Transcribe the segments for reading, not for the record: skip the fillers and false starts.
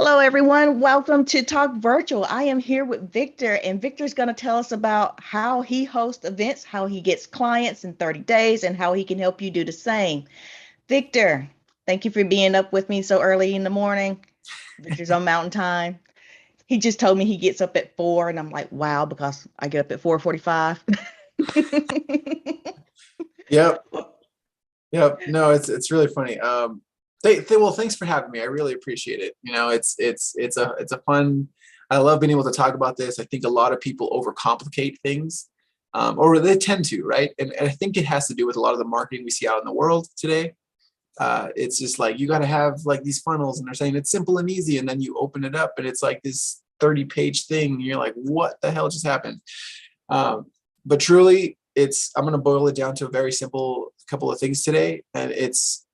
Hello, everyone. Welcome to Talk Virtual. I am here with Victor, and Victor's going to tell us about how he hosts events, how he gets clients in 30 days, and how he can help you do the same. Victor, thank you for being up with me so early in the morning. Victor's on Mountain Time. He just told me he gets up at 4, and I'm like, wow, because I get up at 4:45. Yep. Yep. No, it's really funny. Well, thanks for having me. I really appreciate it. It's a fun. I love being able to talk about this. I think a lot of people overcomplicate things, or they tend to, right? And I think it has to do with a lot of the marketing we see out in the world today. It's just like you got to have like these funnels, and they're saying it's simple and easy, and then you open it up, and it's like this 30-page thing. And you're like, what the hell just happened? But truly, I'm going to boil it down to a very simple couple of things today, and it's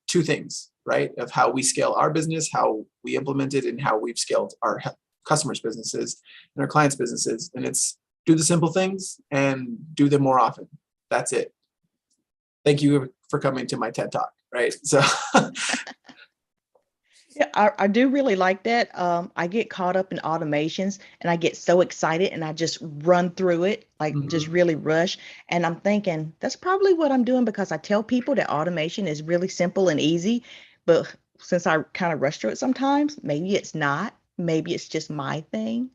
two things, right? Of how we scale our business, how we implement it, and how we've scaled our customers' businesses and our clients' businesses. And it's do the simple things and do them more often. That's it. Thank you for coming to my TED Talk, right? So Yeah, I do really like that. I get caught up in automations and I get so excited and I just run through it, like just Mhm. really rush. And I'm thinking that's probably what I'm doing because I tell people that automation is really simple and easy. But since I kind of rush through it sometimes, maybe it's not. Maybe it's just my thing.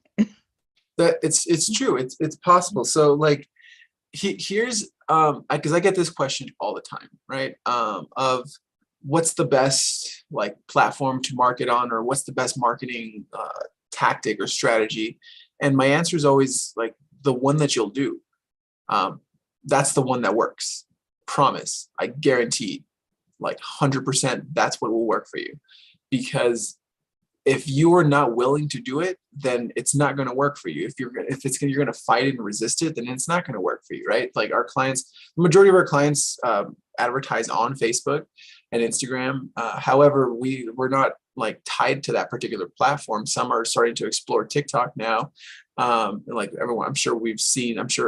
That it's true. It's possible. So like here's because I get this question all the time, right? Of what's the best like platform to market on, or what's the best marketing tactic or strategy? And my answer is always like the one that you'll do. Um, that's the one that works. Promise. I guarantee, like 100%, that's what will work for you. Because if you are not willing to do it, then it's not going to work for you. You're going to fight it and resist it, then it's not going to work for you, right? Like our clients, the majority of our clients advertise on Facebook and Instagram. However, we're not like tied to that particular platform. Some are starting to explore TikTok now. Like everyone, I'm sure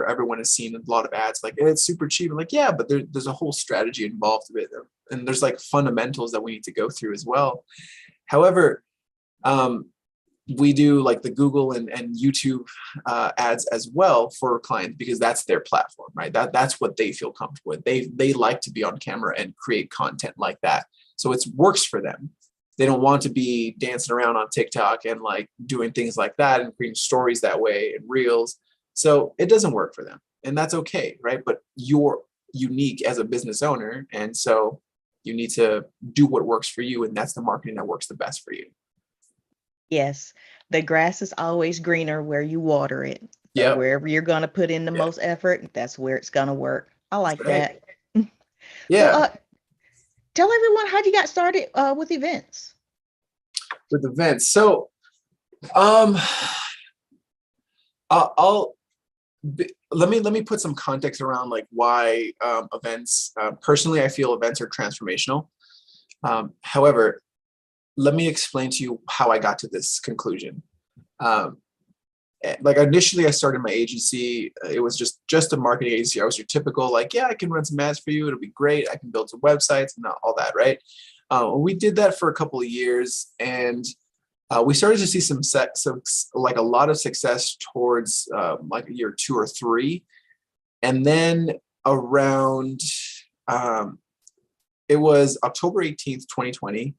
everyone has seen a lot of ads like it's super cheap. I'm like, yeah, but there's a whole strategy involved with it, and there's like fundamentals that we need to go through as well. However, um, we do like the Google and YouTube ads as well for clients because that's their platform, right? That's what they feel comfortable with. They like to be on camera and create content like that, so it works for them. They don't want to be dancing around on TikTok and like doing things like that and creating stories that way and reels. So it doesn't work for them, and that's okay, right? But you're unique as a business owner, and so you need to do what works for you, and that's the marketing that works the best for you. Yes, the grass is always greener where you water it. So Yep. wherever you're going to put in the Yeah. most effort, that's where it's going to work. I like That's right. that. Well, Yeah. tell everyone how you got started with events. With events. So um I'll let me put some context around like why events personally I feel events are transformational. However, let me explain to you how I got to this conclusion. Um, like initially I started my agency. It was just a marketing agency. I was your typical like, yeah, I can run some ads for you, it'll be great, I can build some websites and all that, right? We did that for a couple of years, and we started to see like a lot of success towards like a year 2 or 3, and then around um, it was October 18th, 2020.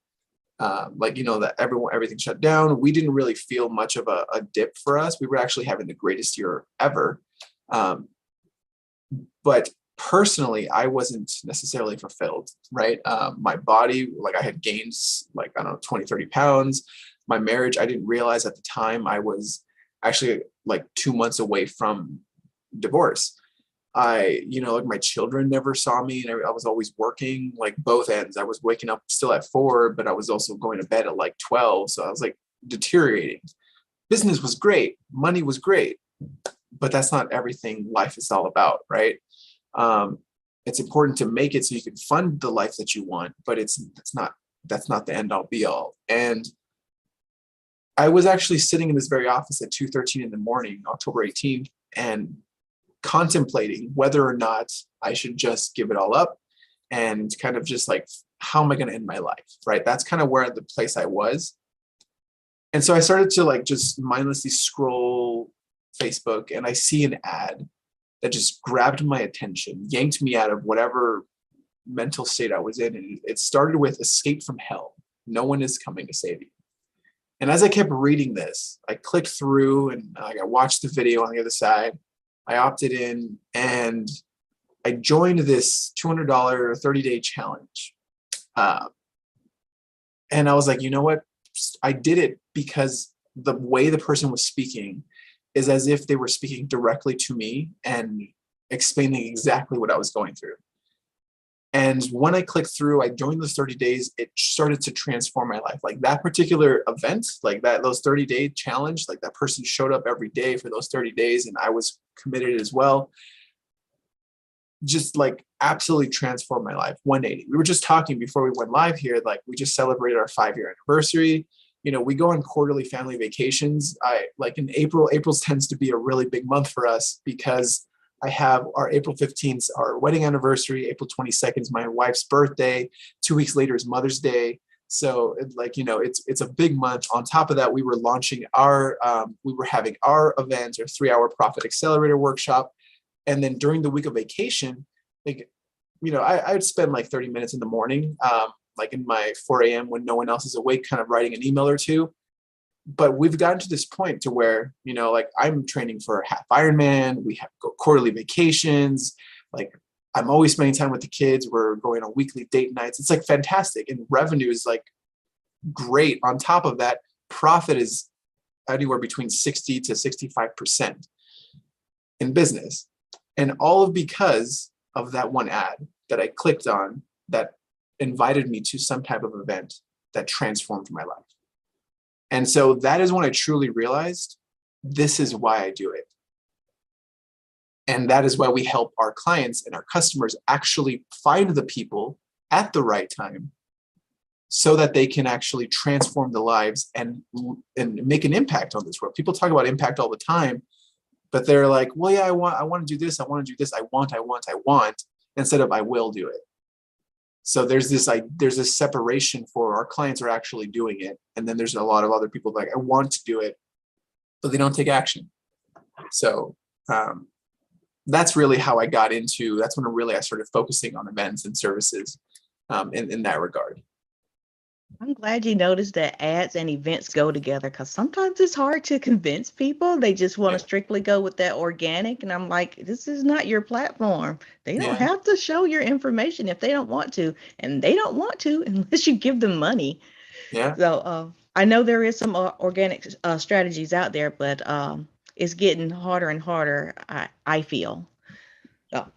Like that everything shut down. We didn't really feel much of a dip for us. We were actually having the greatest year ever. Um, but personally, I wasn't necessarily fulfilled, right? My body, like I had gained like, I don't know, 20, 30 pounds. My marriage, I didn't realize at the time I was actually like 2 months away from divorce. Like my children never saw me, and I was always working like both ends. I was waking up still at 4, but I was also going to bed at like 12. So I was like deteriorating. Business was great. Money was great, but that's not everything life is all about, right? Um, it's important to make it so you can fund the life that you want, but that's not the end all be all. And I was actually sitting in this very office at 2:13 in the morning, October 18th, and contemplating whether or not I should just give it all up and kind of just like, how am I going to end my life? Right. That's kind of where the place I was. And so I started to like just mindlessly scroll Facebook, and I see an ad that just grabbed my attention, yanked me out of whatever mental state I was in. And it started with escape from hell. No one is coming to save you. And as I kept reading this, I clicked through and I watched the video on the other side. I opted in and I joined this $200 30-day challenge. And I was like, you know what? I did it because the way the person was speaking is as if they were speaking directly to me and explaining exactly what I was going through. And when I clicked through, I joined those 30 days, it started to transform my life. Like that particular event, like those 30-day challenge, like that person showed up every day for those 30 days and I was committed as well. Just like absolutely transformed my life. 180. We were just talking before we went live here, like we just celebrated our 5-year anniversary. You know, we go on quarterly family vacations. I like in April tends to be a really big month for us because I have our April 15th, our wedding anniversary. April 22nd is my wife's birthday. 2 weeks later is Mother's Day. So like, you know, it's a big month. On top of that, we were launching we were having our event, our 3-hour profit accelerator workshop. And then during the week of vacation, like, you know, I'd spend like 30 minutes in the morning, like in my 4 a.m. when no one else is awake, kind of writing an email or two. But we've gotten to this point to where, you know, like I'm training for a half Ironman. We have quarterly vacations. Like I'm always spending time with the kids. We're going on weekly date nights. It's like fantastic. And revenue is like great. On top of that, profit is anywhere between 60 to 65% in business. And all because of that one ad that I clicked on that invited me to some type of event that transformed my life. And so that is when I truly realized this is why I do it. And that is why we help our clients and our customers actually find the people at the right time so that they can actually transform the lives and make an impact on this world. People talk about impact all the time, but they're like, well, yeah, I want to do this. I want to do this. I want, instead of I will do it. So there's this separation for our clients are actually doing it. And then there's a lot of other people like, I want to do it, but they don't take action. So that's really how I got into, that's when I started focusing on events and services in that regard. I'm glad you noticed that ads and events go together because sometimes it's hard to convince people. They just want to strictly go with that organic. And I'm like, this is not your platform. They don't have to show your information if they don't want to. And they don't want to unless you give them money. Yeah. So I know there is some organic strategies out there, but it's getting harder and harder, I feel. So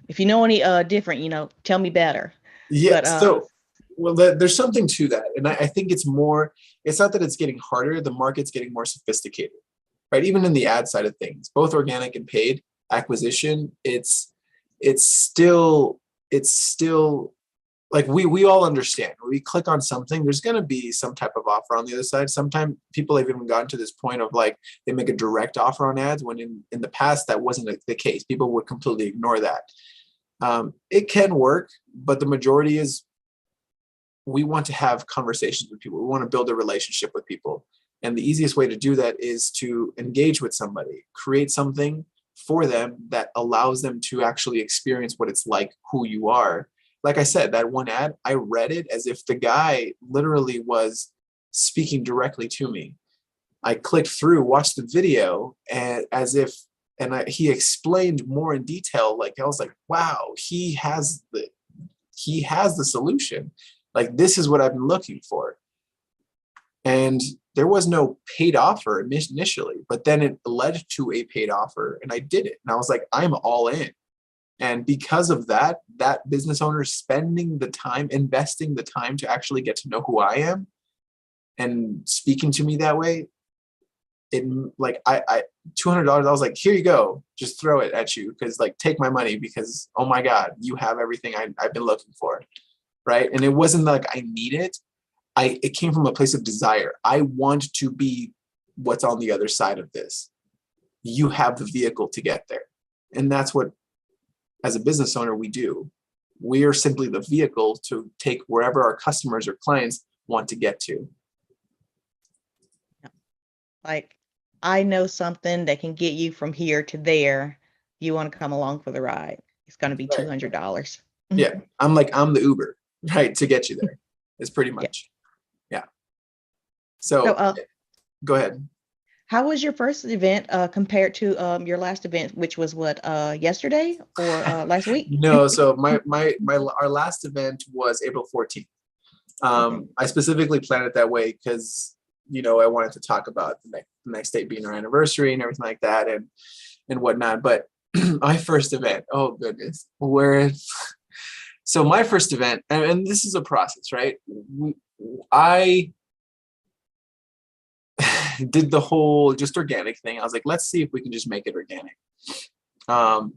if you know any different, you know, tell me better. Yeah. Well, there's something to that. And I think it's not that it's getting harder, the market's getting more sophisticated, right? Even in the ad side of things, both organic and paid acquisition, it's still like we all understand when we click on something, there's going to be some type of offer on the other side. Sometimes people have even gotten to this point of like, they make a direct offer on ads when in the past, that wasn't the case. People would completely ignore that. It can work, but the majority is, we want to have conversations with people. We want to build a relationship with people. And the easiest way to do that is to engage with somebody, create something for them that allows them to actually experience what it's like, who you are. Like I said, that one ad, I read it as if the guy literally was speaking directly to me. I clicked through, watched the video, and he explained more in detail. Like I was like, wow, he has the solution. Like, this is what I've been looking for. And there was no paid offer initially, but then it led to a paid offer and I did it. And I was like, I'm all in. And because of that business owner spending the time, investing the time to actually get to know who I am and speaking to me that way, it like I $200, I was like, here you go, just throw it at you. Cause like, take my money because, oh my God, you have everything I've been looking for. Right. And it wasn't like I need it. It came from a place of desire. I want to be what's on the other side of this. You have the vehicle to get there. And that's what, as a business owner, we do. We are simply the vehicle to take wherever our customers or clients want to get to. Like, I know something that can get you from here to there. You want to come along for the ride? It's going to be Right. $200. Yeah. I'm the Uber, right, to get you there. It's pretty Yeah. much. Yeah. So, So go ahead. how was your first event compared to your last event, which was what, yesterday or last week? No, so our last event was April 14th. Okay. I specifically planned it that way because I wanted to talk about the next date being our anniversary and everything like that and whatnot. But my first event, oh goodness, so my first event, and this is a process, right? I did the whole just organic thing. I was like, let's see if we can just make it organic. And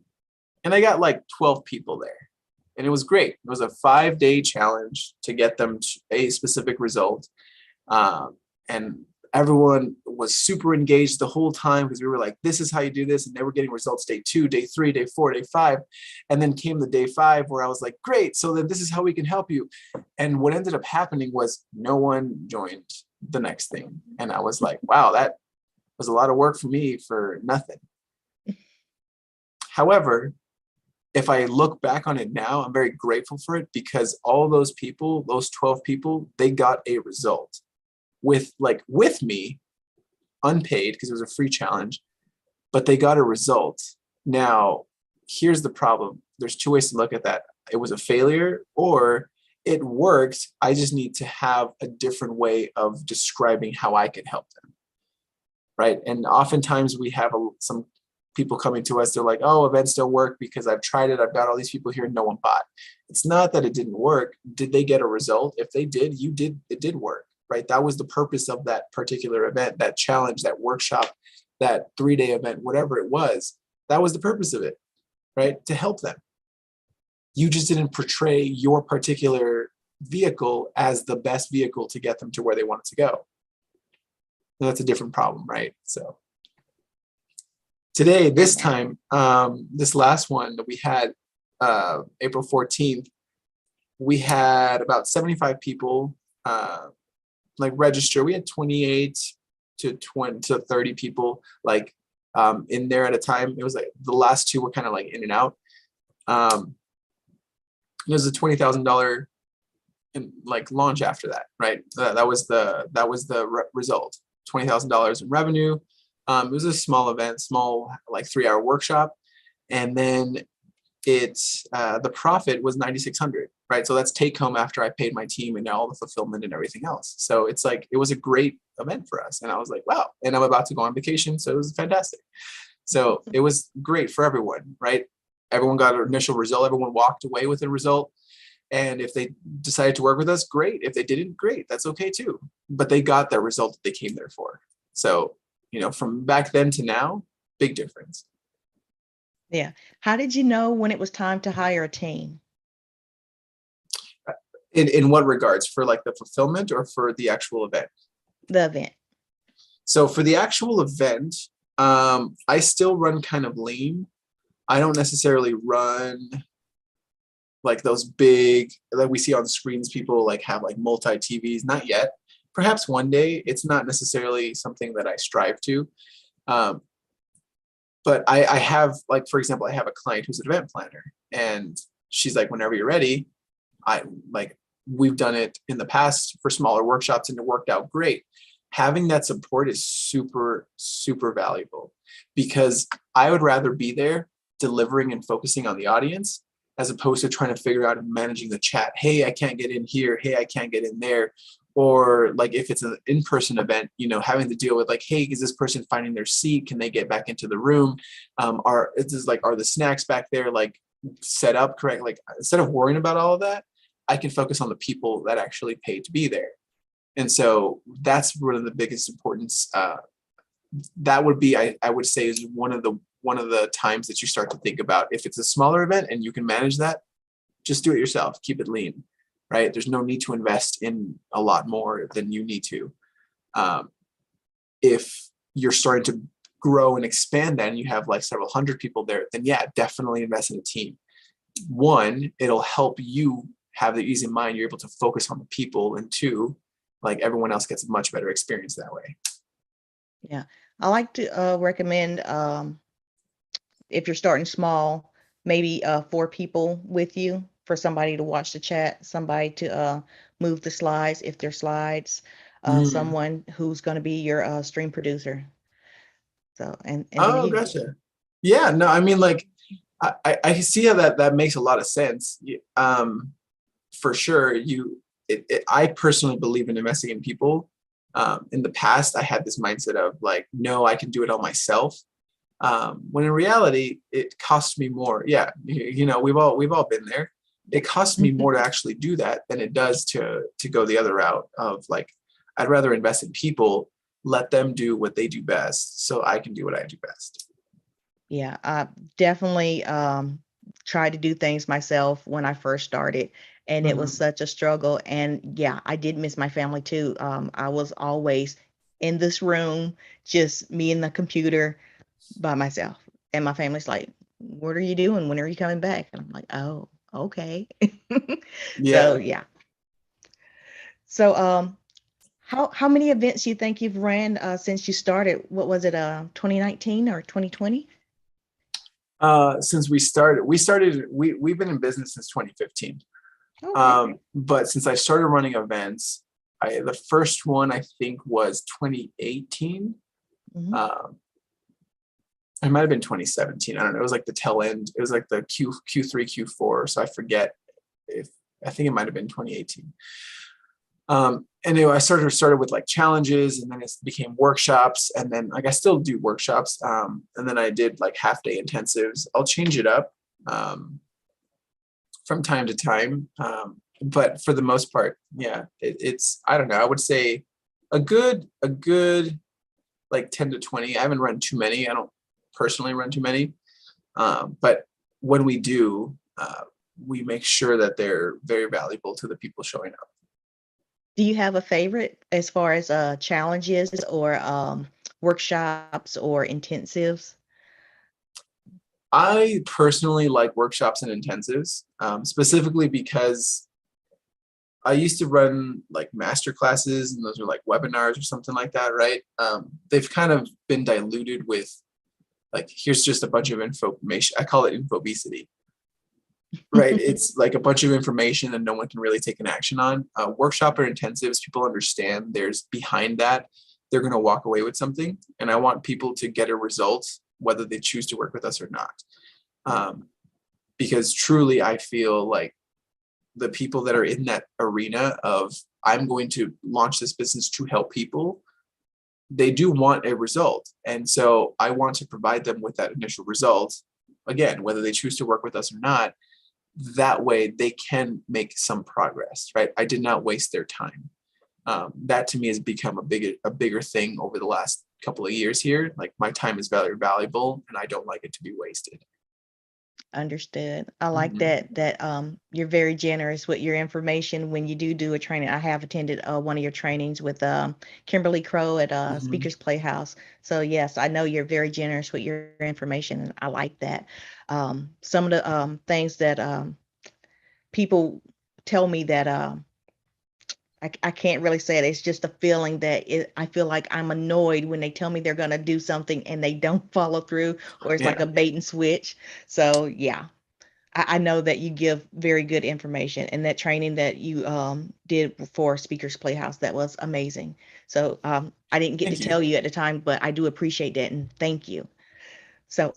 I got like 12 people there. And it was great. It was a 5-day challenge to get them to a specific result. And everyone was super engaged the whole time because we were like, this is how you do this. And they were getting results day 2, day 3, day 4, day 5. And then came the day 5 where I was like, great. So then this is how we can help you. And what ended up happening was no one joined the next thing. And I was like, wow, that was a lot of work for me for nothing. However, if I look back on it now, I'm very grateful for it because all those people, those 12 people, they got a result with me, unpaid because it was a free challenge, but they got a result. Now, here's the problem. There's 2 ways to look at that. It was a failure or it worked. I just need to have a different way of describing how I can help them. Right. And oftentimes we have some people coming to us, they're like, oh, events don't work because I've tried it. I've got all these people here and no one bought. It's not that it didn't work. Did they get a result? If they did, it did work, right? That was the purpose of that particular event, that challenge, that workshop, that 3-day event, whatever it was. That was the purpose of it, right? To help them. You just didn't portray your particular vehicle as the best vehicle to get them to where they wanted to go. And that's a different problem, right? So today, this time, this last one that we had, April 14th, we had about 75 people register. We had 28 to 20 to 30 people in there at a time. It was like the last 2 were kind of like in and out. It was a $20,000 launch after that, right? That was the result. $20,000 in revenue. It was a small event, small 3-hour workshop, and then the profit was $9,600, right? So that's take home after I paid my team and all the fulfillment and everything else. So it's it was a great event for us, and I was like, wow. And I'm about to go on vacation, so it was fantastic. So it was great for everyone, right? Everyone got an initial result. Everyone walked away with a result. And if they decided to work with us, great. If they didn't, great. That's okay too. But they got their result that they came there for. So, from back then to now, big difference. Yeah. How did you know when it was time to hire a team? In what regards? For the fulfillment or for the actual event? The event. So for the actual event, I still run kind of lean. I don't necessarily run those big we see on screens. People have multi TVs. Not yet. Perhaps one day. It's not necessarily something that I strive to. But I have for example, I have a client who's an event planner, and she's like, whenever you're ready. We've done it in the past for smaller workshops, and it worked out great. Having that support is super, super valuable, because I would rather be there delivering and focusing on the audience as opposed to trying to figure out and managing the chat. Hey, I can't get in here. Hey, I can't get in there. Or if it's an in-person event, having to deal with hey, is this person finding their seat? Can they get back into the room? Are the snacks back there set up correct? Instead of worrying about all of that, I can focus on the people that actually paid to be there. And so that's one of the biggest importance. That would be, I would say, is one of the times that you start to think about, if it's a smaller event and you can manage that, just do it yourself. Keep it lean, right? There's no need to invest in a lot more than you need to. If you're starting to grow and expand that and you have several hundred people there, then yeah, definitely invest in a team. One, it'll help you have the ease of mind. You're able to focus on the people, and 2, everyone else gets a much better experience that way. Yeah. I like to recommend if you're starting small, maybe 4 people with you for somebody to watch the chat, somebody to move the slides if they're slides, Mm. someone who's going to be your stream producer. So and then Oh, you gotcha. Yeah, no, I mean, like, I see how that makes a lot of sense. For sure, I personally believe in investing in people. In the past, I had this mindset of like, no, I can do it all myself. When in reality, it costs me more. Yeah, we've all been there. It costs me more to actually do that than it does to go the other route of like, I'd rather invest in people, let them do what they do best, so I can do what I do best. Yeah, I definitely tried to do things myself when I first started, and it was Mhm. such a struggle. And yeah, I did miss my family too. I was always in this room, just me and the computer by myself. And my family's like, "What are you doing? When are you coming back?" And I'm like, "Oh, okay." So Yeah. yeah. So how many events you think you've ran since you started? What was it, 2019 or 2020? Since we've been in business since 2015. Okay. But since I started running events, the first one I think was 2018. Hmm. Um, it might have been 2017. I don't know. It was like the tail end. It was like the Q3, Q4. So I forget if I think it might have been 2018. Anyway, I started with like challenges, and then it became workshops, and then like I still do workshops, and then I did like half day intensives. I'll change it up from time to time, but for the most part, yeah, it's I don't know. I would say a good like 10 to 20. I haven't run too many. I don't personally run too many, but when we do, we make sure that they're very valuable to the people showing up. Do you have a favorite as far as challenges or workshops or intensives? I personally like workshops and intensives, specifically because I used to run like master classes, and those are like webinars or something like that, right? They've kind of been diluted with like, here's just a bunch of information. I call it infobesity, right? It's like a bunch of information and no one can really take an action on. Workshop or intensives, people understand there's behind that. They're going to walk away with something. And I want people to get a result, whether they choose to work with us or not. Um, because truly, I feel like the people that are in that arena of, I'm going to launch this business to help people, they do want a result. And so I want to provide them with that initial result. Again, whether they choose to work with us or not, that way they can make some progress, right? I did not waste their time. That to me has become a bigger thing over the last couple of years here. Like, my time is very valuable and I don't like it to be wasted. Understood. I like Mhm. that you're very generous with your information when you do a training. I have attended one of your trainings with Kimberly Crow at Mhm. Speakers Playhouse. So yes, I know you're very generous with your information, and I like that. Some of the things that people tell me that I can't really say it. It's just a feeling that I feel like I'm annoyed when they tell me they're going to do something and they don't follow through, or it's like Yeah. a bait and switch. So yeah, I know that you give very good information, and that training that you did for Speakers Playhouse, that was amazing. So I didn't get to Thank you. tell you at the time, but I do appreciate that and thank you. So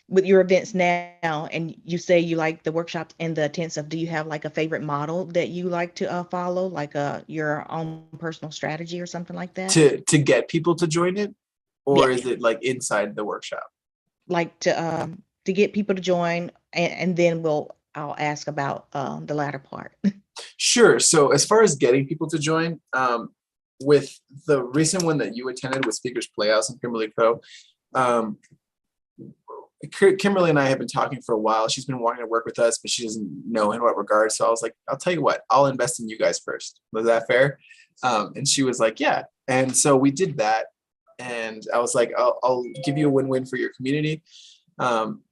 with your events now, and you say you like the workshops and the intensive, do you have like a favorite model that you like to follow, like your own personal strategy or something like that? To get people to join it, or is Yes, it like inside the workshop? like to get people to join, and then I'll ask about the latter part. Sure. So as far as getting people to join, with the recent one that you attended with Speakers Playhouse and Kimberly Co, um, Kimberly and I have been talking for a while. She's been wanting to work with us, but she doesn't know in what regard. So I was like, I'll tell you what, I'll invest in you guys first. Was that fair? And she was like, yeah. And so we did that. And I was like, I'll give you a win-win for your community. Um,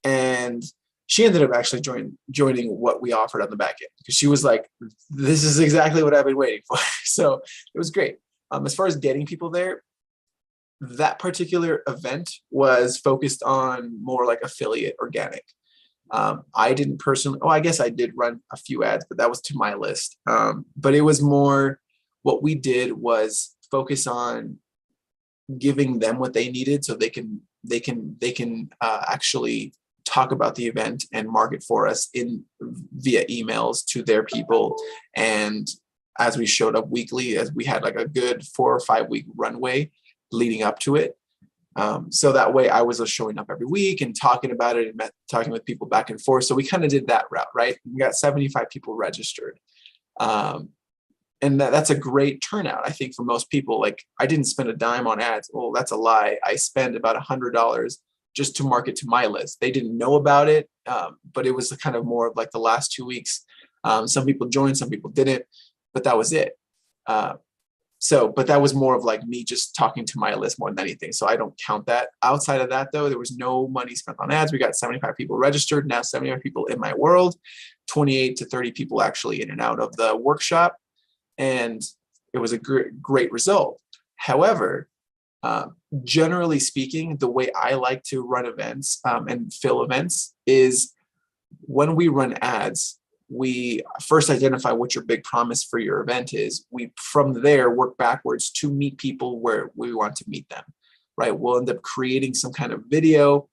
and she ended up actually joining what we offered on the back end, because she was like, this is exactly what I've been waiting for. So it was great. As far as getting people there, that particular event was focused on more like affiliate organic. I didn't personally, I guess I did run a few ads, but that was to my list. But it was more, what we did was focus on giving them what they needed so they can actually talk about the event and market for us via emails to their people. And as we showed up weekly, as we had like a good 4 or 5 week runway leading up to it. So that way I was showing up every week and talking about it and talking with people back and forth. So we kind of did that route, right? We got 75 people registered. And that's a great turnout, I think, for most people. Like, I didn't spend a dime on ads. Oh, that's a lie. I spent about $100 just to market to my list. They didn't know about it, but it was kind of more of like the last 2 weeks. Some people joined, some people didn't, but that was it. But that was more of like me just talking to my list more than anything. So I don't count that. Outside of that, though, there was no money spent on ads. We got 75 people registered, now 75 people in my world, 28 to 30 people actually in and out of the workshop. And it was a great result. However, generally speaking, the way I like to run events and fill events is when we run ads, we first identify what your big promise for your event is. We, from there, work backwards to meet people where we want to meet them, right? We'll end up creating some kind of video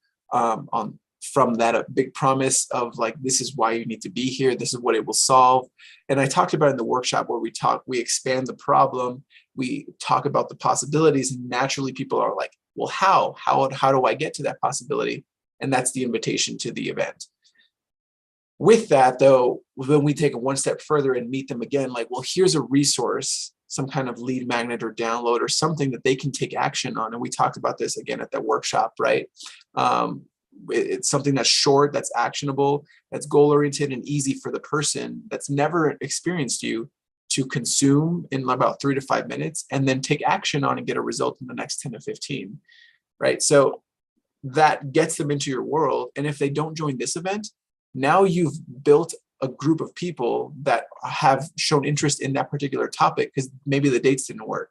from that big promise of like, this is why you need to be here. This is what it will solve. And I talked about in the workshop where we expand the problem, we talk about the possibilities, and naturally people are like, well, how do I get to that possibility? And that's the invitation to the event. With that, though, when we take it one step further and meet them again, like, well, here's a resource, some kind of lead magnet or download or something that they can take action on. And we talked about this again at that workshop, right? It's something that's short, that's actionable, that's goal-oriented and easy for the person that's never experienced you to consume in about 3 to 5 minutes and then take action on and get a result in the next 10 to 15, right? So that gets them into your world. And if they don't join this event, now you've built a group of people that have shown interest in that particular topic because maybe the dates didn't work.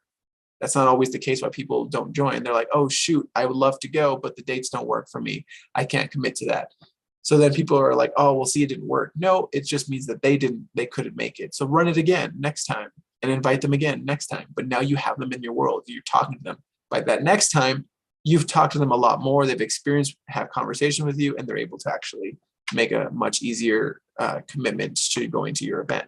That's not always the case why people don't join. They're like, oh, shoot, I would love to go, but the dates don't work for me. I can't commit to that. So then people are like, oh, well, see, it didn't work. No, it just means that they couldn't make it. So run it again next time and invite them again next time. But now you have them in your world. You're talking to them. By that next time, you've talked to them a lot more. They've experienced, have conversation with you, and they're able to actually make a much easier commitment to going to your event.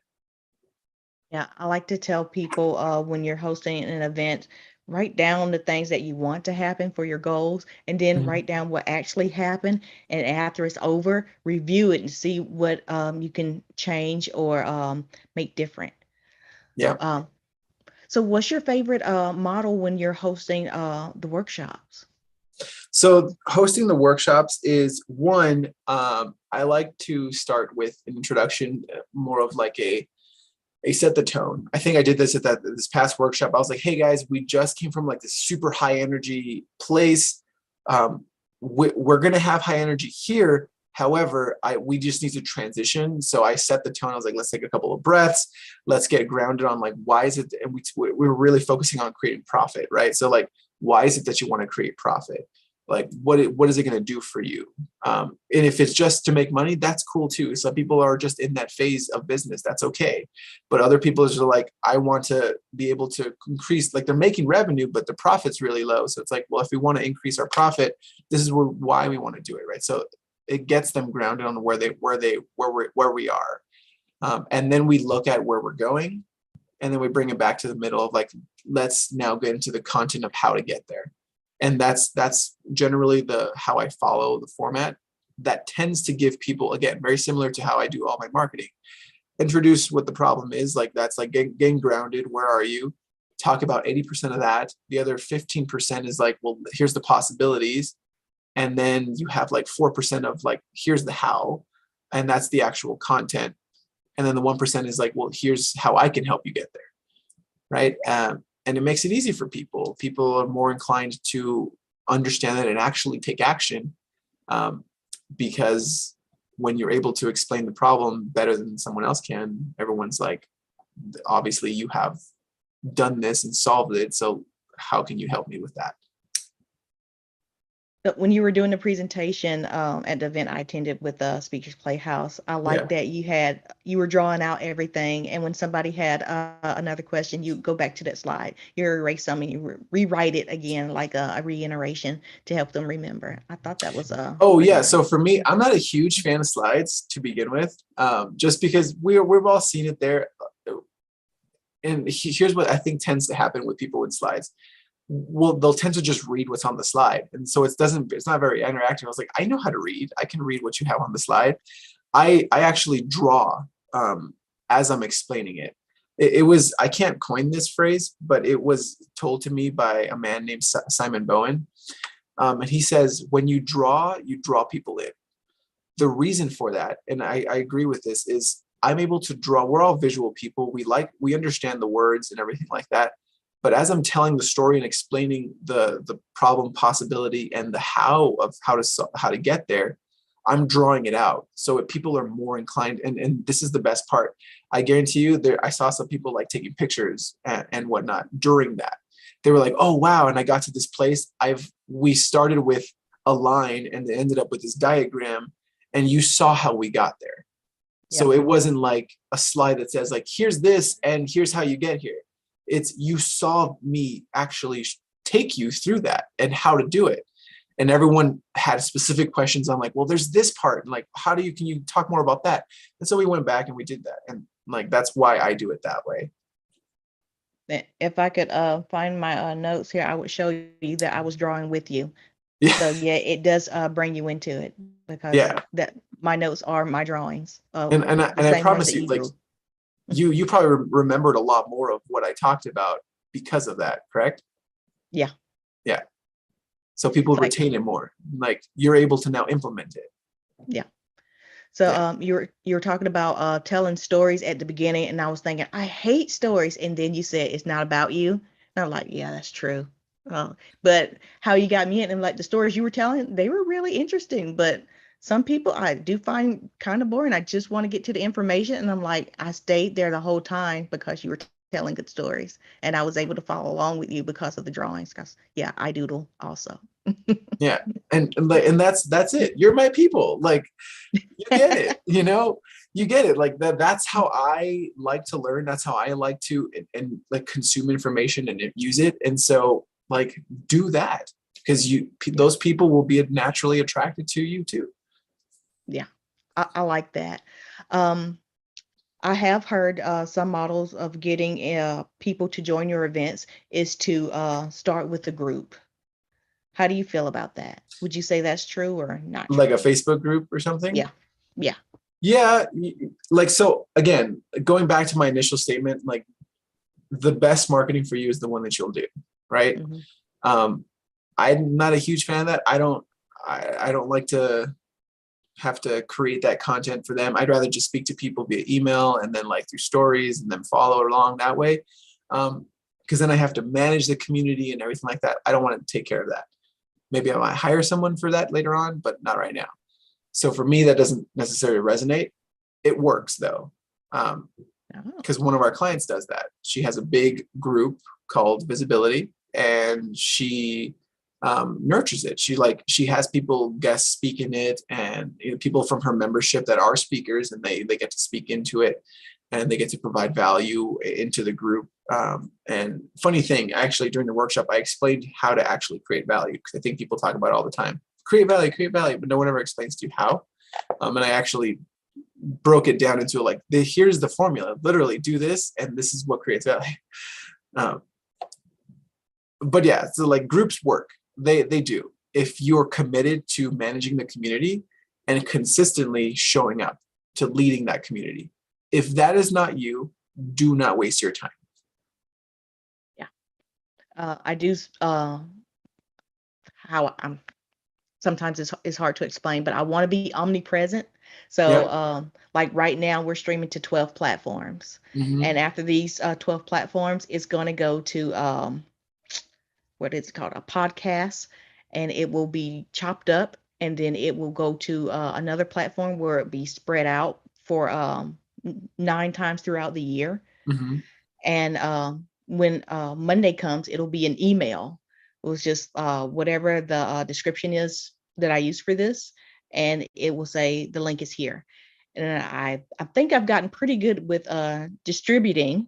Yeah, I like to tell people when you're hosting an event, write down the things that you want to happen for your goals, and then write down what actually happened. And after it's over, review it and see what you can change or make different. Yeah. So what's your favorite model when you're hosting the workshops? So hosting the workshops is one, I like to start with an introduction, more of like a set the tone. I think I did this at this past workshop. I was like, hey guys, we just came from like this super high energy place. We're going to have high energy here. However, we just need to transition. So I set the tone. I was like, let's take a couple of breaths. Let's get grounded on like, why is it? And we were really focusing on creating profit, right? So like, why is it that you want to create profit? Like, what is it going to do for you? And if it's just to make money, that's cool too. Some people are just in that phase of business. That's okay. But other people are like, I want to be able to increase, like they're making revenue, but the profit's really low. So it's like, well, if we want to increase our profit, this is why we want to do it, right? So it gets them grounded on where we are. And then we look at where we're going, and then we bring it back to the middle of like, let's now get into the content of how to get there. And that's generally how I follow the format. That tends to give people, again, very similar to how I do all my marketing. Introduce what the problem is, like that's like getting grounded. Where are you? Talk about 80% of that. The other 15% is like, well, here's the possibilities. And then you have like 4% of like, here's the how. And that's the actual content. And then the 1% is like, well, here's how I can help you get there. Right. And it makes it easy for people. People are more inclined to understand it and actually take action, because when you're able to explain the problem better than someone else can, everyone's like, obviously you have done this and solved it. So how can you help me with that? But when you were doing the presentation at the event I attended with the Speakers Playhouse, I like Yeah. that you were drawing out everything, and when somebody had another question, you go back to that slide, you erase some, and you rewrite it again, like a reiteration to help them remember. I thought that was Oh pretty yeah. nice. So for me, I'm not a huge fan of slides to begin with, just because we've all seen it there. And here's what I think tends to happen with people with slides. Well, they'll tend to just read what's on the slide, and so it's not very interactive. I was like, I know how to read. I can read what you have on the slide. I actually draw as I'm explaining it. It was, I can't coin this phrase, but it was told to me by a man named Simon Bowen, and he says, when you draw people in. The reason for that, and I agree with this, is I'm able to draw. We're all visual people. We understand the words and everything like that. But as I'm telling the story and explaining the problem possibility and the how to get there, I'm drawing it out. So people are more inclined, and this is the best part. I guarantee you I saw some people like taking pictures and whatnot during that. They were like, oh wow, and I got to this place. We started with a line and it ended up with this diagram, and you saw how we got there. So it wasn't like a slide that says like, here's this and here's how you get here. It's you saw me actually take you through that and how to do it. And everyone had specific questions on like, well, there's this part, and like, can you talk more about that? And so we went back and we did that. And like, that's why I do it that way. If I could find my notes here, I would show you that I was drawing with you. Yeah. So yeah, it does bring you into it, because Yeah. that my notes are my drawings. And I promise you, like, you probably remembered a lot more of what I talked about because of that, correct? Yeah. Yeah. So people It's like, retain it more. Like, you're able to now implement it. yeah. So you were talking about telling stories at the beginning, and I was thinking, I hate stories, and then you said it's not about you. And I'm like, yeah, that's true. But how you got me in, and like the stories you were telling, they were really interesting. But some people I do find kind of boring. I just want to get to the information, and I'm like, I stayed there the whole time because you were telling good stories, and I was able to follow along with you because of the drawings. Because yeah, I doodle also. Yeah. And that's it. You're my people. Like, you get it, you get it. Like that's how I like to learn. That's how I like to and like consume information and use it. And so like, do that, because those people will be naturally attracted to you too. Yeah, I like that. I have heard some models of getting people to join your events is to start with a group. How do you feel about that? Would you say that's true or not Like true? a Facebook group or something? Yeah. Yeah. Yeah. Like, so again, going back to my initial statement, like, the best marketing for you is the one that you'll do, right? Mm-hmm. I'm not a huge fan of that. I don't like to have to create that content for them. I'd rather just speak to people via email and then like through stories and then follow along that way. Because then I have to manage the community and everything like that. I don't want to take care of that. Maybe I might hire someone for that later on, but not right now. So for me, that doesn't necessarily resonate. It works though. Because one of our clients does that. She has a big group called Visibility, and she nurtures it. She has people guest speak in it, and people from her membership that are speakers, and they get to speak into it, and they get to provide value into the group. And funny thing, actually, during the workshop, I explained how to actually create value, because I think people talk about it all the time. Create value, but no one ever explains to you how. And I actually broke it down into like, here's the formula. Literally do this, and this is what creates value. But yeah, so like, groups work. They do. If you're committed to managing the community and consistently showing up to leading that community. If that is not you, do not waste your time. Yeah. I do. How I'm sometimes it's hard to explain, but I want to be omnipresent. So like right now we're streaming to 12 platforms. Mm-hmm. And after these 12 platforms, it's going to go to what is it called? A podcast, and it will be chopped up, and then it will go to another platform where it be spread out for 9 times throughout the year. Mm-hmm. And when Monday comes, it'll be an email. It was just whatever the description is that I use for this, and it will say the link is here. And I think I've gotten pretty good with distributing.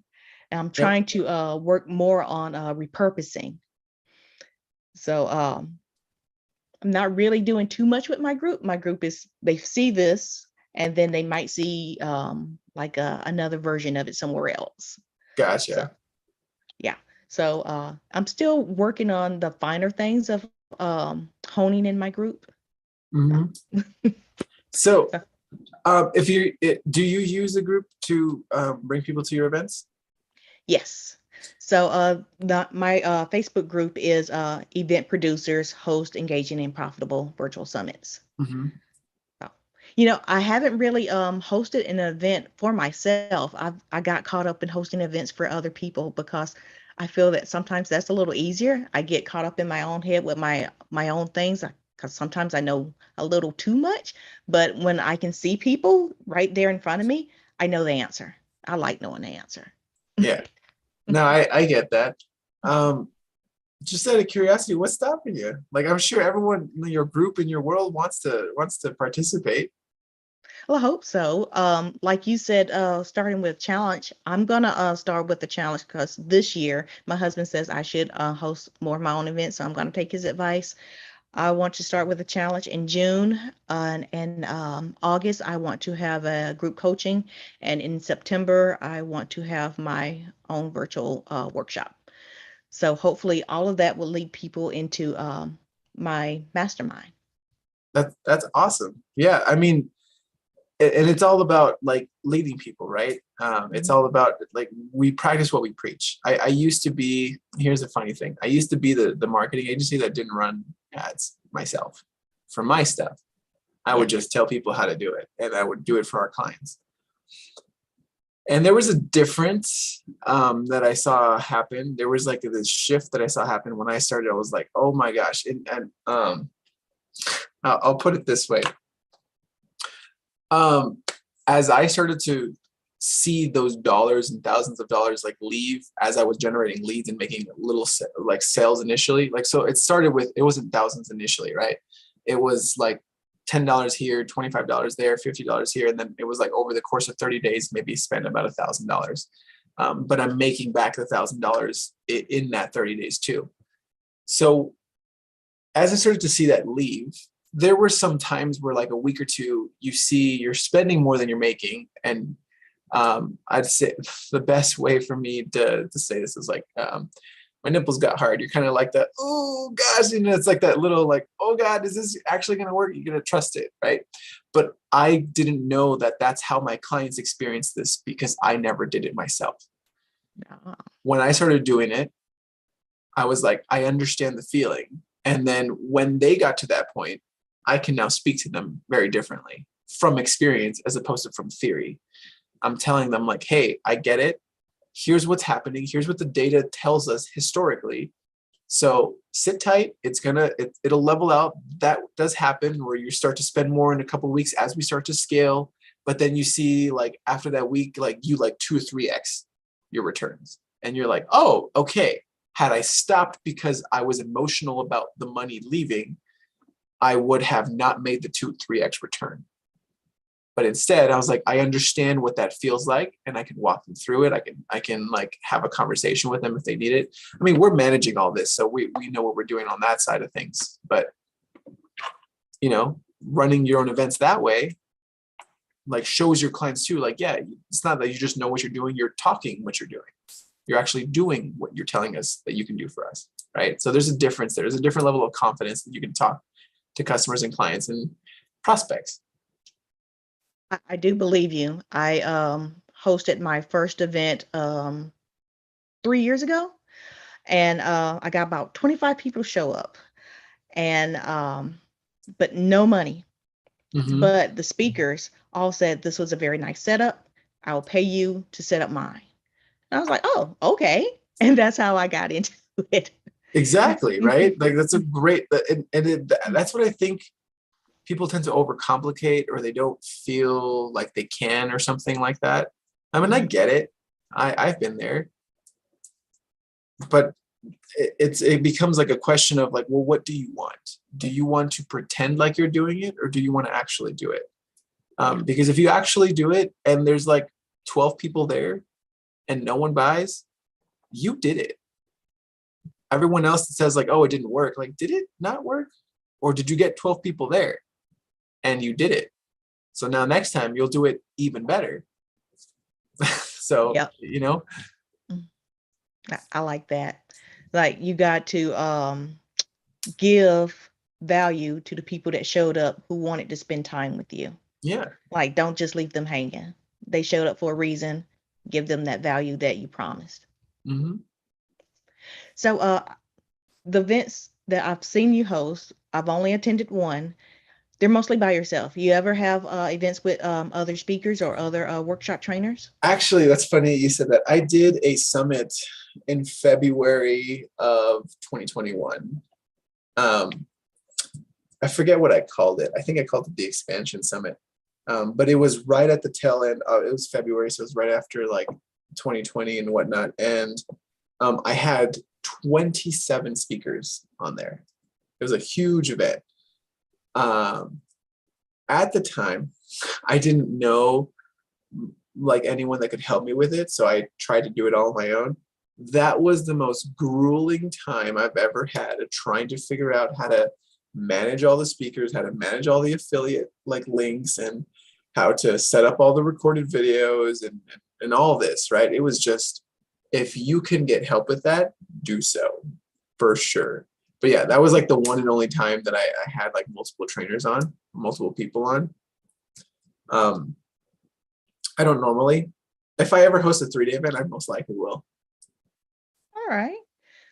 I'm Yep. trying to work more on repurposing. So I'm not really doing too much with my group. My group is, they see this and then they might see like another version of it somewhere else. So Gotcha. yeah. So I'm still working on the finer things of honing in my group. Hmm. So, So, if do you use a group to bring people to your events? yes. So my Facebook group is event producers host engaging in profitable virtual summits. Hmm. So, I haven't really hosted an event for myself. I got caught up in hosting events for other people because I feel that sometimes that's a little easier. I get caught up in my own head with my own things because sometimes I know a little too much. But when I can see people right there in front of me, I know the answer. I like knowing the answer. Yeah. No, I get that. Um, just out of curiosity, what's stopping you? Like, I'm sure everyone in your group in your world wants to participate. Well, I hope so. Like you said, starting with challenge, I'm gonna start with the challenge because this year my husband says I should host more of my own events, so I'm gonna take his advice. I want to start with a challenge in June, and August I want to have a group coaching, and in September I want to have my own virtual workshop. So hopefully all of that will lead people into my mastermind. That's awesome. Yeah, I mean, and it's all about like leading people, right? It's Mhm. all about like we practice what we preach. I used to be, here's a funny thing. I used to be the marketing agency that didn't run ads myself for my stuff. I Yeah. would just tell people how to do it, and I would do it for our clients. And there was a difference that I saw happen. There was like this shift that I saw happen when I started. I was like, oh my gosh. And I'll put it this way. Um, as I started to see those dollars and thousands of dollars like leave as I was generating leads and making little like sales initially, like, so it started with, it wasn't thousands initially, right? It was like $10 here, $25 there, $50 here. And then it was like over the course of 30 days, maybe spend about $1,000. But I'm making back the $1,000 in that 30 days too. So as I started to see that leave, there were some times where like a week or two, you see you're spending more than you're making. And I'd say the best way for me to say this is like, my nipples got hard. You're kind of like that, oh gosh, it's like that little like, oh God, is this actually going to work? You're going to trust it, right? But I didn't know that that's how my clients experienced this because I never did it myself. Yeah. When I started doing it, I was like, I understand the feeling. And then when they got to that point, I can now speak to them very differently from experience as opposed to from theory. I'm telling them like, hey, I get it. Here's what's happening. Here's what the data tells us historically. So sit tight. It'll level out. That does happen where you start to spend more in a couple of weeks as we start to scale. But then you see like after that week, like you like 2 or 3x your returns. And you're like, oh, okay. Had I stopped because I was emotional about the money leaving, I would have not made the 2 3x return. But instead, I was like, I understand what that feels like, and I can walk them through it. I can like have a conversation with them if they need it. I mean, we're managing all this, so we know what we're doing on that side of things. But running your own events that way, like shows your clients too, like, yeah, it's not that you just know what you're doing, you're talking what you're doing. You're actually doing what you're telling us that you can do for us, right? So there's a difference. There's a different level of confidence that you can talk to customers and clients and prospects. I do believe you. I hosted my first event 3 years ago, and I got about 25 people show up, and but no money. Mm-hmm. But the speakers all said this was a very nice setup. I'll pay you to set up mine. And I was like, oh, okay. And that's how I got into it. Exactly, right? Like that's a great, that's what I think people tend to overcomplicate or they don't feel like they can or something like that. I mean, I Mhm. get it. I've been there. but it becomes like a question of like, well, what do you want? Do you want to pretend like you're doing it, or do you want to actually do it? Because if you actually do it and there's like 12 people there and no one buys, you did it. Everyone else that says like, oh, it didn't work, like, did it not work? Or did you get 12 people there and you did it? So now next time you'll do it even better. So, Yep. I like that. Like, you got to give value to the people that showed up who wanted to spend time with you. Yeah. Like, don't just leave them hanging. They showed up for a reason. Give them that value that you promised. Mm-hmm. So the events that I've seen you host, I've only attended one. They're mostly by yourself. You ever have events with other speakers or other workshop trainers? Actually, that's funny you said that. I did a summit in February of 2021. I forget what I called it. I think I called it the Expansion Summit. But it was right at the tail end. It was February, so it was right after like 2020 and whatnot. And I had 27 speakers on there. It was a huge event. At the time, I didn't know like anyone that could help me with it, so I tried to do it all on my own. That was the most grueling time I've ever had of trying to figure out how to manage all the speakers, how to manage all the affiliate like links, and how to set up all the recorded videos and all this, right? It was just, if you can get help with that, do so for sure. But yeah, that was like the one and only time that I had like multiple trainers on, multiple people on. I don't normally. If I ever host a 3-day event, I most likely will. All right.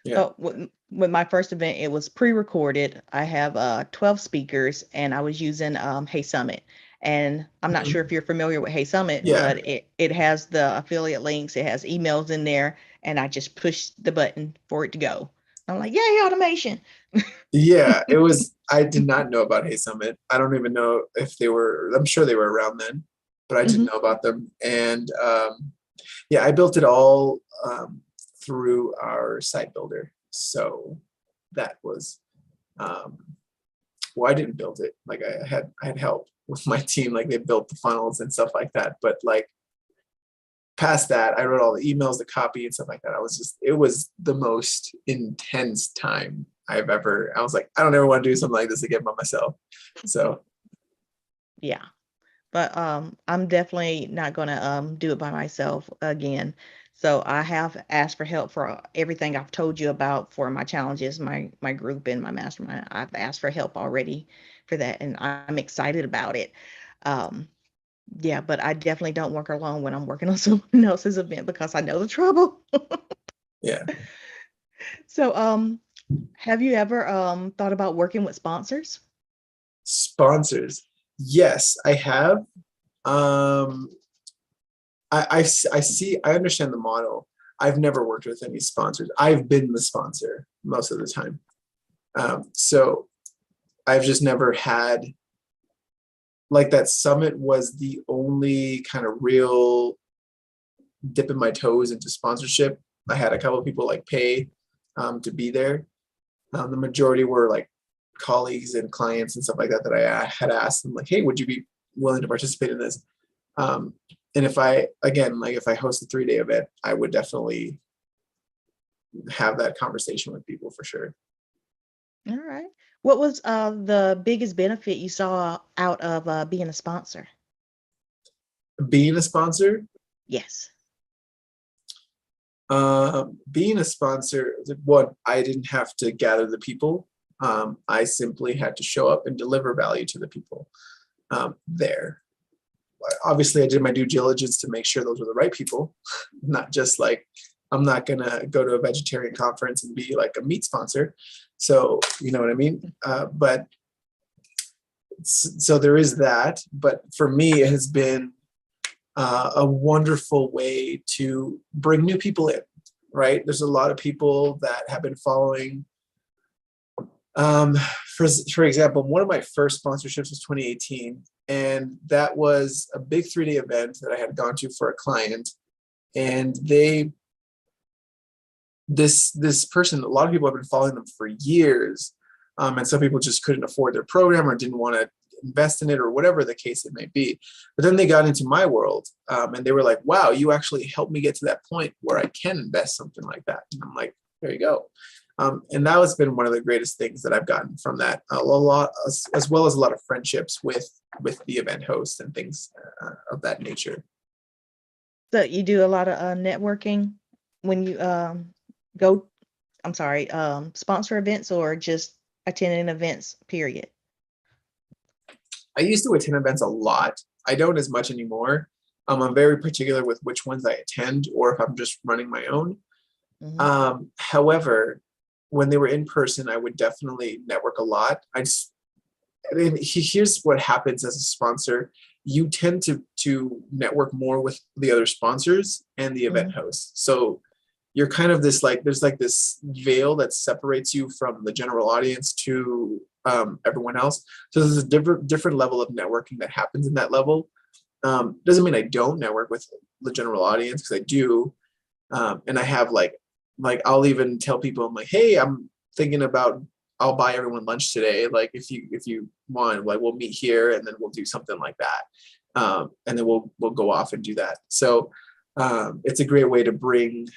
Yeah. With my first event, it was pre-recorded. I have 12 speakers, and I was using Hey Summit. And I'm not sure if you're familiar with Hey Summit, Yeah. but it has the affiliate links, it has emails in there, and I just pushed the button for it to go. I'm like, yay, automation. Yeah, it was. I did not know about Hey Summit. I don't even know if they were. I'm sure they were around then, but I didn't know about them. And yeah, I built it all through our site builder. So that was. Well, I didn't build it. Like I had help with my team. Like they built the funnels and stuff like that. But like past that, I wrote all the emails, the copy and stuff like that. It was the most intense time I was like, I don't ever want to do something like this again by myself. So Yeah. But I'm definitely not gonna do it by myself again. So I have asked for help for everything I've told you about for my challenges, my group and my mastermind. I've asked for help already for that, and I'm excited about it. Um, yeah, but I definitely don't work alone when I'm working on someone else's event because I know the trouble. yeah. So have you ever thought about working with sponsors? Sponsors. Yes, I have. Um, I see, I understand the model. I've never worked with any sponsors. I've been the sponsor most of the time. So I've just never had, like, that summit was the only kind of real dipping my toes into sponsorship. I had a couple of people like pay to be there. The majority were like colleagues and clients and stuff like that I had asked them like, hey, would you be willing to participate in this? And if I host a 3-day event, I would definitely have that conversation with people for sure. All right. What was the biggest benefit you saw out of being a sponsor? Being a sponsor, Yes. being a sponsor, one, I didn't have to gather the people. I simply had to show up and deliver value to the people there. Obviously, I did my due diligence to make sure those were the right people, not just like, I'm not going to go to a vegetarian conference and be like a meat sponsor. So, you know what I mean? But so there is that. But for me, it has been a wonderful way to bring new people in, right? There's a lot of people that have been following. For example, one of my first sponsorships was 2018, and that was a big 3-day event that I had gone to for a client, and they this person, a lot of people have been following them for years, and some people just couldn't afford their program or didn't want to invest in it or whatever the case it may be. But then they got into my world, and they were like, wow, you actually helped me get to that point where I can invest something like that. And I'm like, there you go. And that has been one of the greatest things that I've gotten from that, a lot, as well as a lot of friendships with the event host and things of that nature. So you do a lot of networking when you sponsor events, or just attending events, period? I used to attend events a lot. I don't as much anymore. I'm very particular with which ones I attend, or if I'm just running my own. Mm-hmm. However, when they were in person, I would definitely network a lot. Here's what happens as a sponsor. You tend to network more with the other sponsors and the event hosts. So you're kind of this, like, there's like this veil that separates you from the general audience to everyone else. So there's a different level of networking that happens in that level. Doesn't mean I don't network with the general audience, because I do. And I have like I'll even tell people, I'm like, hey, I'm thinking about, I'll buy everyone lunch today. Like, if you want, like, we'll meet here and then we'll do something like that. And then we'll go off and do that. So it's a great way to bring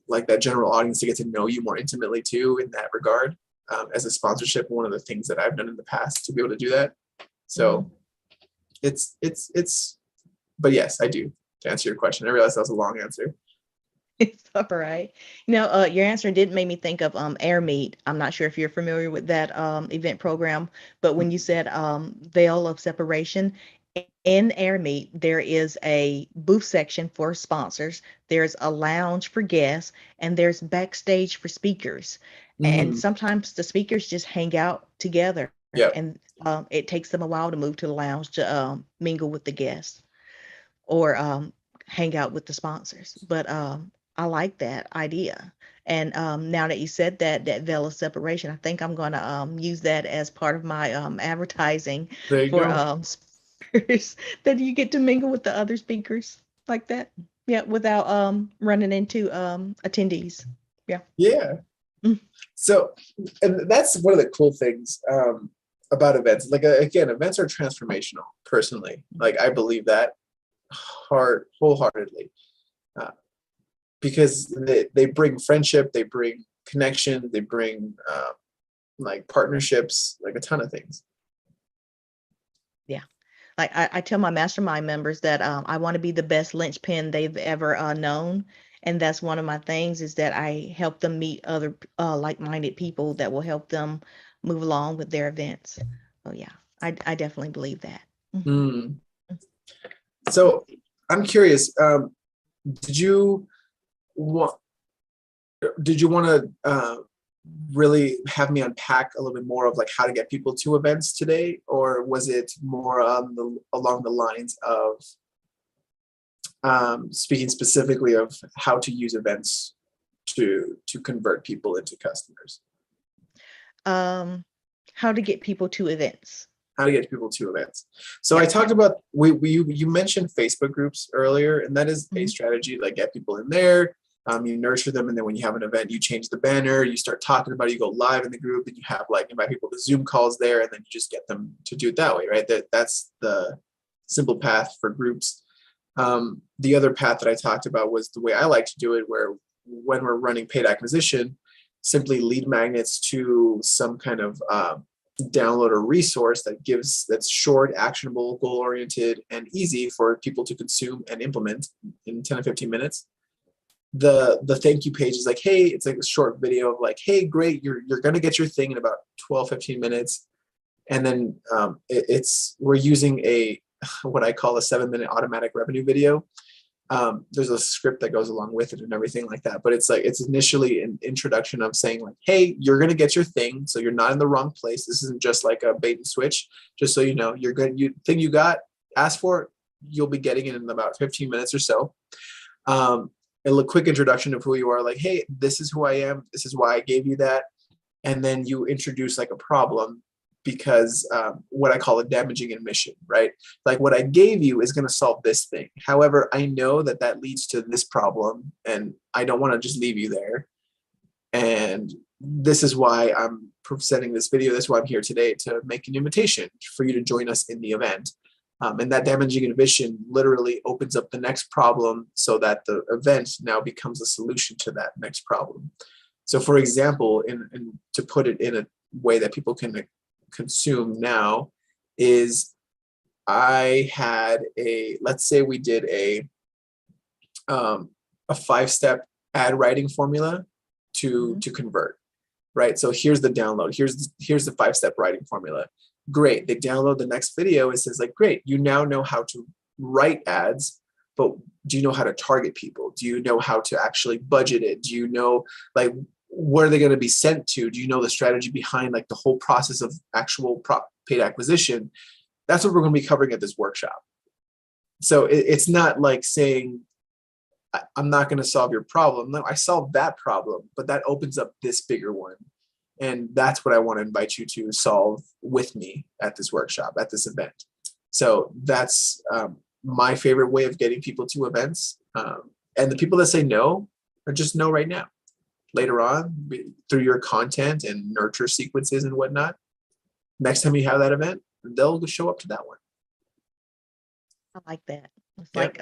like that general audience to get to know you more intimately too, in that regard. As a sponsorship, one of the things that I've done in the past to be able to do that. So it's, but yes, I do, to answer your question. I realize that was a long answer. It's all right. Your answer did make me think of AirMeet. I'm not sure if you're familiar with that event program, but when you said veil of separation, in AirMeet, there is a booth section for sponsors, there's a lounge for guests, and there's backstage for speakers. And sometimes the speakers just hang out together, Yeah. and it takes them a while to move to the lounge to mingle with the guests, or hang out with the sponsors. But I like that idea. And now that you said that veil of separation, I think I'm going to use that as part of my advertising There you for go. speakers, that you get to mingle with the other speakers like that. Yeah, without running into attendees. Yeah. Yeah. Mm. So, and that's one of the cool things about events. Like, again, events are transformational. Personally, like, I believe that wholeheartedly, because they bring friendship, they bring connection, they bring like partnerships, like a ton of things. Yeah. Like I tell my mastermind members that I want to be the best linchpin they've ever known. And that's one of my things, is that I help them meet other like-minded people that will help them move along with their events. Oh yeah, I definitely believe that. Mm. So I'm curious, did you want to really have me unpack a little bit more of like how to get people to events today, or was it more along the lines of speaking specifically of how to use events to convert people into customers? How to get people to events. How to get people to events. So Yeah. I talked about, you mentioned Facebook groups earlier, and that is a strategy, like, get people in there. You nurture them, and then when you have an event, you change the banner, you start talking about it, you go live in the group, and you have like invite people to Zoom calls there, and then you just get them to do it that way, right? That's the simple path for groups. The other path that I talked about was the way I like to do it, where when we're running paid acquisition, simply lead magnets to some kind of download or resource that's short, actionable, goal-oriented, and easy for people to consume and implement in 10 to 15 minutes. The thank you page is like, hey, it's like a short video of like, hey, great, you're gonna get your thing in about 12-15 minutes. And then we're using a what I call a 7-minute automatic revenue video. There's a script that goes along with it and everything like that, but it's initially an introduction of saying like, hey, you're gonna get your thing, so you're not in the wrong place. This isn't just like a bait and switch. Just so you know, you're good. Thing you got, ask for it, you'll be getting it in about 15 minutes or so. A quick introduction of who you are, like, hey, this is who I am, this is why I gave you that. And then you introduce like a problem, because what I call a damaging admission, right? Like, what I gave you is going to solve this thing. However, I know that leads to this problem, and I don't want to just leave you there. And this is why I'm presenting this video. That's why I'm here today, to make an invitation for you to join us in the event. And that damaging inhibition literally opens up the next problem so that the event now becomes a solution to that next problem. So for example, to put it in a way that people can consume now, is I had let's say we did a 5-step ad writing formula to convert, right? So here's the download. Here's the 5-step writing formula. Great. They download the next video. It says like, great, you now know how to write ads, but do you know how to target people? Do you know how to actually budget it? Do you know like where are they going to be sent to? Do you know the strategy behind like the whole process of actual paid acquisition? That's what we're going to be covering at this workshop. So it's not like saying, I'm not going to solve your problem. No, I solved that problem, but that opens up this bigger one. And that's what I want to invite you to solve with me at this workshop, at this event. So that's my favorite way of getting people to events. And the people that say no are just no right now. Later on, through your content and nurture sequences and whatnot, next time you have that event, they'll show up to that one. I like that. It's like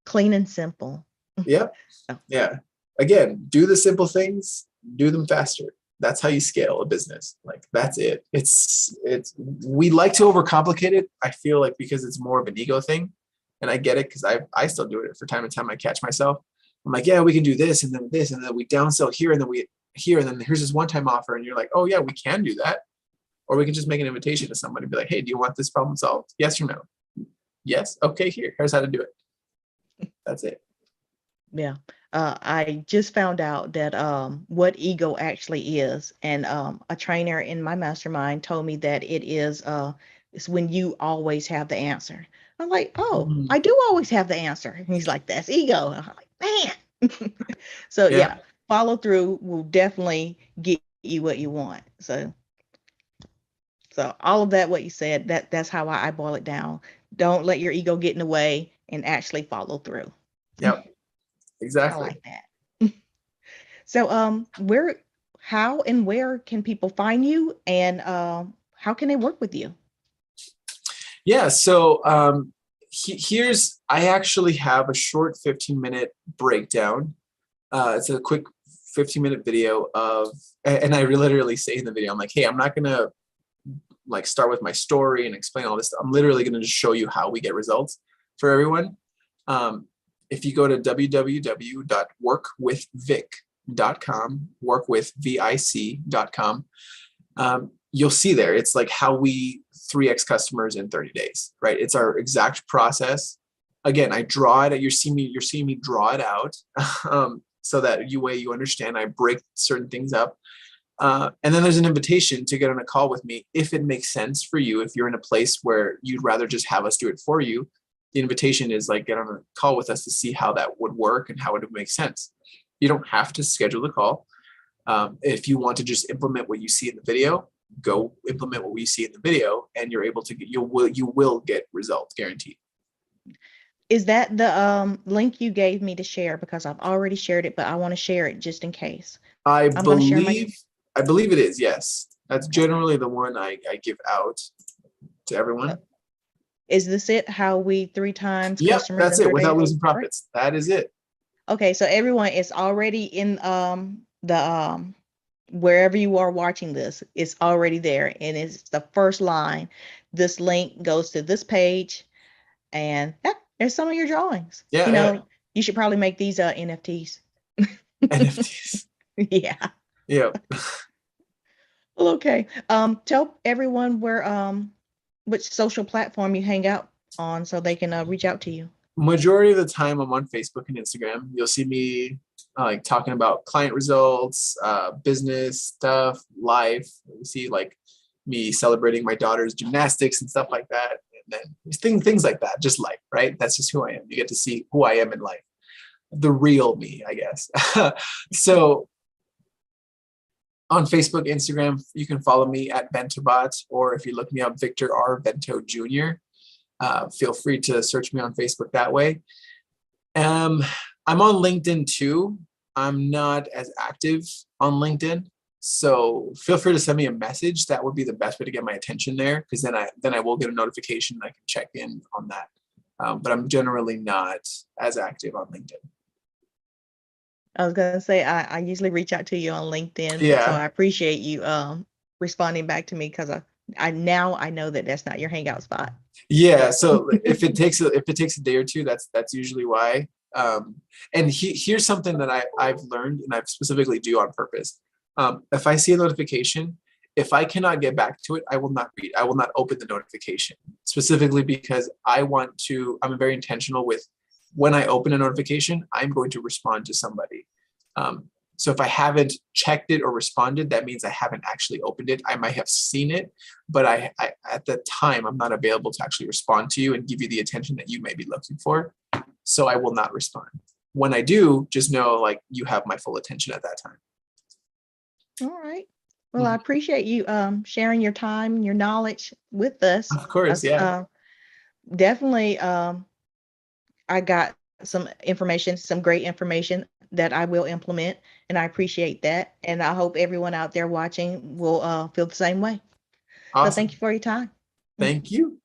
clean and simple. Yep. Yeah. Again, do the simple things, do them faster. That's how you scale a business. Like that's it. We like to overcomplicate it. I feel like because it's more of an ego thing, and I get it because I still do it from time to time. I catch myself. I'm like, yeah, we can do this and then we downsell here and then we here and then here's this one-time offer, and you're like, oh yeah, we can do that, or we can just make an invitation to somebody and be like, hey, do you want this problem solved? Yes or no? Yes. Okay. Here's how to do it. That's it. Yeah. I just found out that what ego actually is. And a trainer in my mastermind told me that it's when you always have the answer. I'm like, oh, I do always have the answer. And he's like, that's ego. I'm like, man. So yeah, follow through will definitely get you what you want. So all of that, what you said, that's how I boil it down. Don't let your ego get in the way and actually follow through. Yep. Exactly. I like that. So how and where can people find you, and how can they work with you? Yeah. So I actually have a short 15-minute breakdown. It's a quick 15-minute video and I literally say in the video, I'm like, hey, I'm not going to like start with my story and explain all this stuff. I'm literally going to just show you how we get results for everyone. If you go to www.workwithvic.com, workwithvic.com, you'll see there, it's like how we 3x customers in 30 days, right? It's our exact process. Again, I draw it, you're seeing me draw it out so that you understand, I break certain things up. And then there's an invitation to get on a call with me if it makes sense for you. If you're in a place where you'd rather just have us do it for you, the invitation is like, get on a call with us to see how that would work and how it would make sense. You don't have to schedule the call. If you want to just implement what you see in the video, go implement what we see in the video, and you're able to get, you will get results, guaranteed. Is that the link you gave me to share? Because I've already shared it, but I want to share it just in case. I believe it is. Yes, that's generally the one I give out to everyone. Is this it? How we 3 times Yep, customers? that's it. Without losing profits. That is it. Okay, so everyone, it's already in the wherever you are watching this, it's already there, and it's the first line. This link goes to this page, and there's some of your drawings. Yeah, you should probably make these NFTs. NFTs. Yeah. Yeah. Well, okay. Tell everyone which social platform you hang out on so they can reach out to you. Majority of the time I'm on Facebook and Instagram. You'll see me like talking about client results, business stuff, life. You see like me celebrating my daughter's gymnastics and stuff like that. And then things like that, just life, right? That's just who I am. You get to see who I am in life. The real me, I guess. So on Facebook, Instagram, you can follow me at Ventobot, or if you look me up, Victor R Vento Jr. Feel free to search me on Facebook that way. I'm on LinkedIn too. I'm not as active on LinkedIn. So feel free to send me a message. That would be the best way to get my attention there, because then I will get a notification and I can check in on that. But I'm generally not as active on LinkedIn. I was gonna say I usually reach out to you on LinkedIn, so Yeah. I appreciate you responding back to me, because I now I know that that's not your hangout spot. Yeah. So if it takes a day or two, that's usually why. And here's something that I've learned, and I specifically do on purpose. If I see a notification, if I cannot get back to it, I will not read. I will not open the notification, specifically because I'm very intentional with when I open a notification, I'm going to respond to somebody. So if I haven't checked it or responded, that means I haven't actually opened it. I might have seen it, but I at the time, I'm not available to actually respond to you and give you the attention that you may be looking for. So I will not respond. When I do, just know like you have my full attention at that time. All right. Well, I appreciate you sharing your time and your knowledge with us. Of course, yeah. Definitely I got some information, some great information that I will implement, and I appreciate that. And I hope everyone out there watching will feel the same way. So thank Awesome. you for your time. Thank you.